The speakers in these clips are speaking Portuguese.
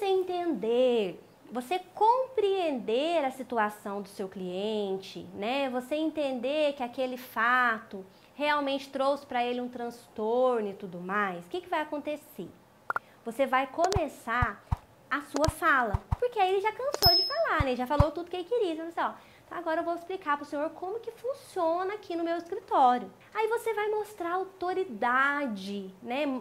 entender, você compreender a situação do seu cliente, né? Você entender que aquele fato realmente trouxe para ele um transtorno e tudo mais, o que vai acontecer? Você vai começar a sua fala, porque aí ele já cansou de falar, né? Já falou tudo que ele queria. Então, assim, ó, agora eu vou explicar para o senhor como que funciona aqui no meu escritório. Aí você vai mostrar autoridade, né?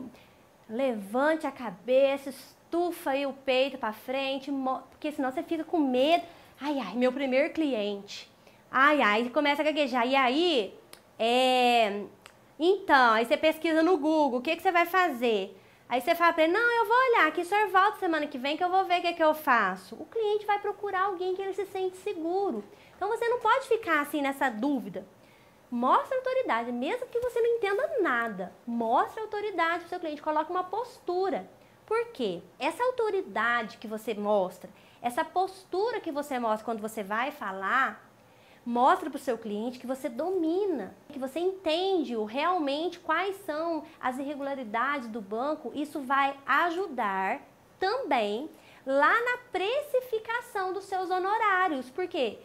Levante a cabeça, estufa aí o peito para frente, porque senão você fica com medo. Ai, ai, meu primeiro cliente. Ai, ai, começa a gaguejar. E aí, então, aí você pesquisa no Google, o que você vai fazer? Aí você fala para ele, não, eu vou olhar, que o senhor volta semana que vem que eu vou ver o que eu faço. O cliente vai procurar alguém que ele se sente seguro. Então você não pode ficar assim nessa dúvida. Mostra autoridade, mesmo que você não entenda nada. Mostra autoridade para o seu cliente, coloca uma postura. Por quê? Essa autoridade que você mostra, essa postura que você mostra quando você vai falar, mostra para o seu cliente que você domina, que você entende realmente quais são as irregularidades do banco. Isso vai ajudar também lá na precificação dos seus honorários. Por quê?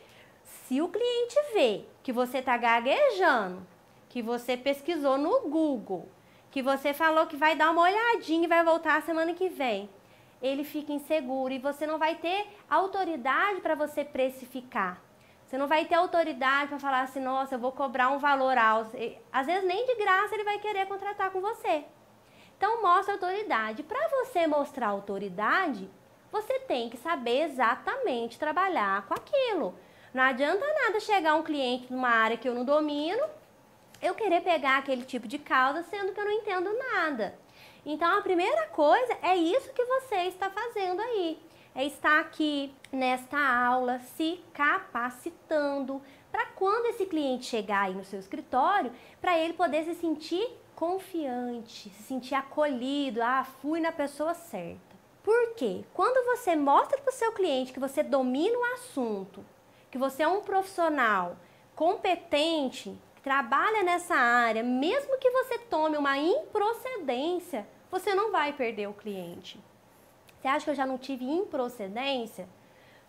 Se o cliente vê que você está gaguejando, que você pesquisou no Google, que você falou que vai dar uma olhadinha e vai voltar a semana que vem, ele fica inseguro e você não vai ter autoridade para você precificar. Você não vai ter autoridade para falar assim, nossa, eu vou cobrar um valor alto. Às vezes nem de graça ele vai querer contratar com você. Então mostra autoridade. Para você mostrar autoridade, você tem que saber exatamente trabalhar com aquilo. Não adianta nada chegar um cliente numa área que eu não domino, eu querer pegar aquele tipo de causa, sendo que eu não entendo nada. Então, a primeira coisa é isso que você está fazendo aí. É estar aqui, nesta aula, se capacitando, para quando esse cliente chegar aí no seu escritório, para ele poder se sentir confiante, se sentir acolhido, fui na pessoa certa. Por quê? Quando você mostra para o seu cliente que você domina o assunto, que você é um profissional competente, que trabalha nessa área, mesmo que você tome uma improcedência, você não vai perder o cliente. Você acha que eu já não tive improcedência?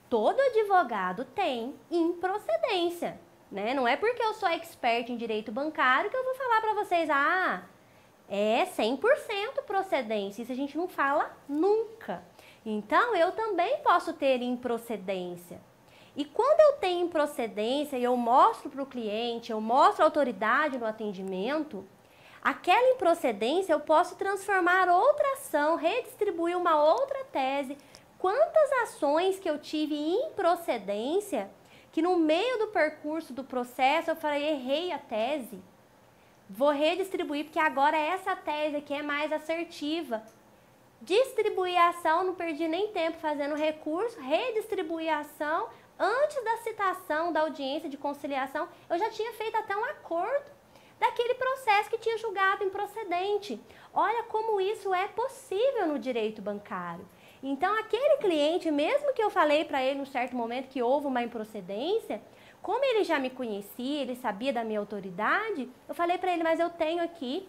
Todo advogado tem improcedência, né? Não é porque eu sou expert em direito bancário que eu vou falar para vocês, é 100% procedência, isso a gente não fala nunca. Então, eu também posso ter improcedência. E quando eu tenho improcedência e eu mostro para o cliente, eu mostro autoridade no atendimento, aquela improcedência eu posso transformar outra ação, redistribuir uma outra tese. Quantas ações que eu tive improcedência, que no meio do percurso do processo eu falei, errei a tese, vou redistribuir porque agora essa tese aqui é mais assertiva. Distribuir a ação, não perdi nem tempo fazendo recurso, redistribuir a ação. Antes da citação da audiência de conciliação, eu já tinha feito até um acordo daquele processo que tinha julgado improcedente. Olha como isso é possível no direito bancário. Então, aquele cliente, mesmo que eu falei para ele em um certo momento que houve uma improcedência, como ele já me conhecia, ele sabia da minha autoridade, eu falei para ele, mas eu tenho aqui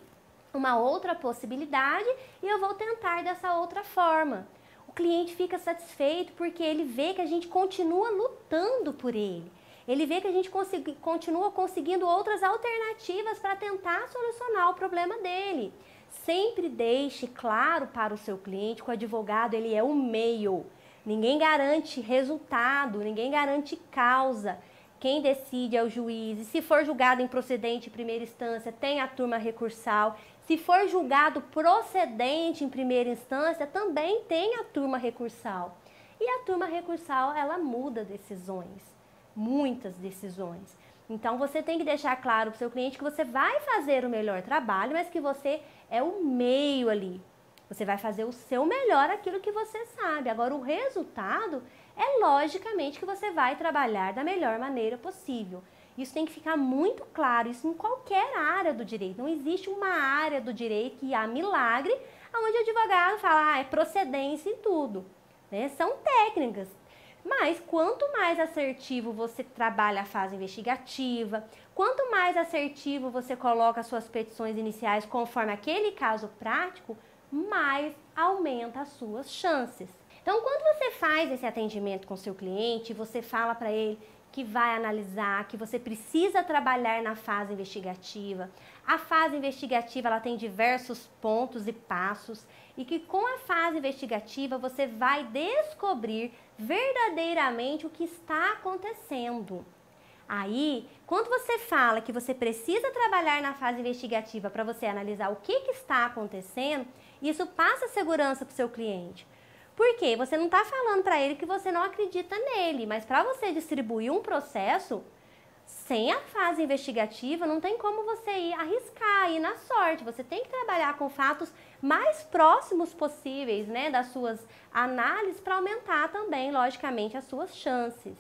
uma outra possibilidade e eu vou tentar dessa outra forma. O cliente fica satisfeito porque ele vê que a gente continua lutando por ele. Ele vê que a gente continua conseguindo outras alternativas para tentar solucionar o problema dele. Sempre deixe claro para o seu cliente que o advogado ele é o meio. Ninguém garante resultado, ninguém garante causa. Quem decide é o juiz. E se for julgado improcedente em primeira instância, tem a turma recursal. Se for julgado procedente em primeira instância, também tem a turma recursal. E a turma recursal, ela muda decisões, muitas decisões. Então, você tem que deixar claro para o seu cliente que você vai fazer o melhor trabalho, mas que você é o meio ali. Você vai fazer o seu melhor, aquilo que você sabe. Agora, o resultado é logicamente que você vai trabalhar da melhor maneira possível. Isso tem que ficar muito claro, isso em qualquer área do direito. Não existe uma área do direito que há milagre, onde o advogado fala, é procedência em tudo. Né? São técnicas. Mas quanto mais assertivo você trabalha a fase investigativa, quanto mais assertivo você coloca as suas petições iniciais conforme aquele caso prático, mais aumenta as suas chances. Então, quando você faz esse atendimento com o seu cliente, você fala para ele que vai analisar, que você precisa trabalhar na fase investigativa. A fase investigativa ela tem diversos pontos e passos e que com a fase investigativa você vai descobrir verdadeiramente o que está acontecendo. Aí, quando você fala que você precisa trabalhar na fase investigativa para você analisar o que está acontecendo, isso passa segurança para o seu cliente. Por quê? Você não está falando para ele que você não acredita nele, mas para você distribuir um processo, sem a fase investigativa, não tem como você arriscar, ir na sorte. Você tem que trabalhar com fatos mais próximos possíveis, né, das suas análises para aumentar também, logicamente, as suas chances.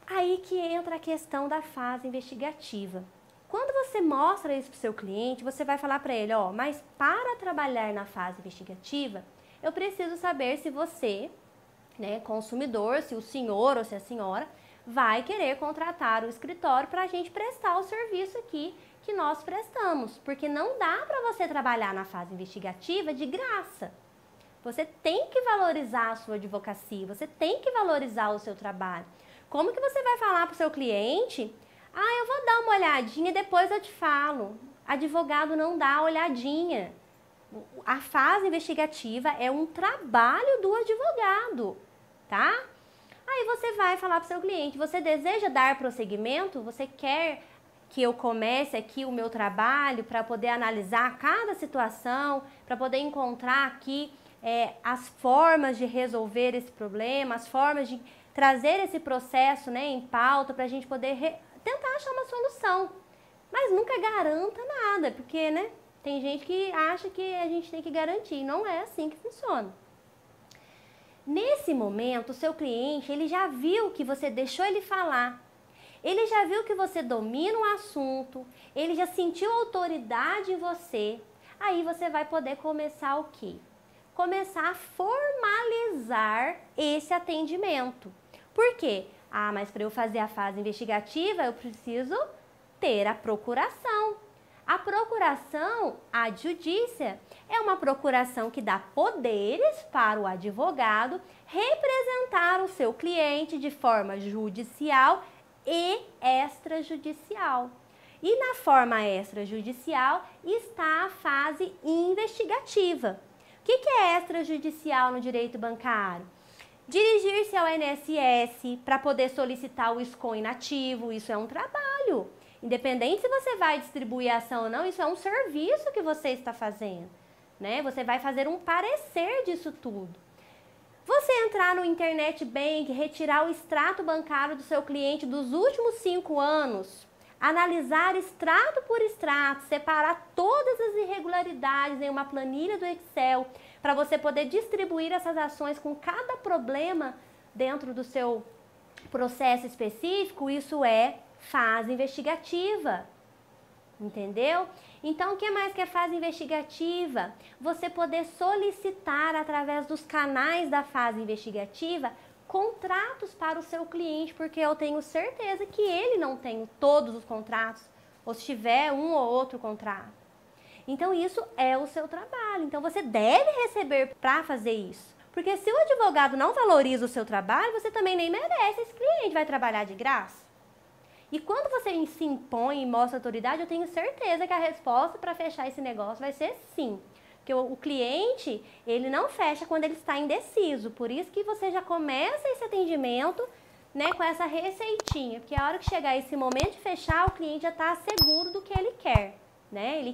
Aí que entra a questão da fase investigativa. Quando você mostra isso para o seu cliente, você vai falar para ele, ó, mas para trabalhar na fase investigativa, eu preciso saber se você, né, consumidor, se o senhor ou se a senhora vai querer contratar o escritório para a gente prestar o serviço aqui que nós prestamos. Porque não dá para você trabalhar na fase investigativa de graça. Você tem que valorizar a sua advocacia, você tem que valorizar o seu trabalho. Como que você vai falar para o seu cliente? Ah, eu vou dar uma olhadinha e depois eu te falo. Advogado não dá olhadinha. A fase investigativa é um trabalho do advogado, tá? Aí você vai falar para o seu cliente, você deseja dar prosseguimento? Você quer que eu comece aqui o meu trabalho para poder analisar cada situação, para poder encontrar aqui as formas de resolver esse problema, as formas de trazer esse processo, né, em pauta para a gente poder tentar achar uma solução. Mas nunca garanta nada, porque, né, tem gente que acha que a gente tem que garantir. Não é assim que funciona. Nesse momento, o seu cliente, ele já viu que você deixou ele falar. Ele já viu que você domina o assunto. Ele já sentiu autoridade em você. Aí você vai poder começar o quê? Começar a formalizar esse atendimento. Por quê? Ah, mas para eu fazer a fase investigativa, eu preciso ter a procuração. A procuração adjudícia é uma procuração que dá poderes para o advogado representar o seu cliente de forma judicial e extrajudicial. E na forma extrajudicial está a fase investigativa. O que é extrajudicial no direito bancário? Dirigir-se ao INSS para poder solicitar o SCOM inativo, isso é um trabalho. Independente se você vai distribuir a ação ou não, isso é um serviço que você está fazendo, né? Você vai fazer um parecer disso tudo. Você entrar no Internet Bank, retirar o extrato bancário do seu cliente dos últimos 5 anos, analisar extrato por extrato, separar todas as irregularidades em uma planilha do Excel, para você poder distribuir essas ações com cada problema dentro do seu processo específico, isso é fase investigativa, entendeu? Então, o que mais que é fase investigativa? Você poder solicitar através dos canais da fase investigativa contratos para o seu cliente, porque eu tenho certeza que ele não tem todos os contratos, ou se tiver um ou outro contrato. Então, isso é o seu trabalho. Então, você deve receber para fazer isso. Porque se o advogado não valoriza o seu trabalho, você também nem merece. Esse cliente vai trabalhar de graça. E quando você se impõe e mostra autoridade, eu tenho certeza que a resposta para fechar esse negócio vai ser sim. Porque o cliente, ele não fecha quando ele está indeciso. Por isso que você já começa esse atendimento, né, com essa receitinha. Porque a hora que chegar esse momento de fechar, o cliente já está seguro do que ele quer, né? Ele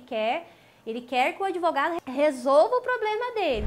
quer que o advogado resolva o problema dele.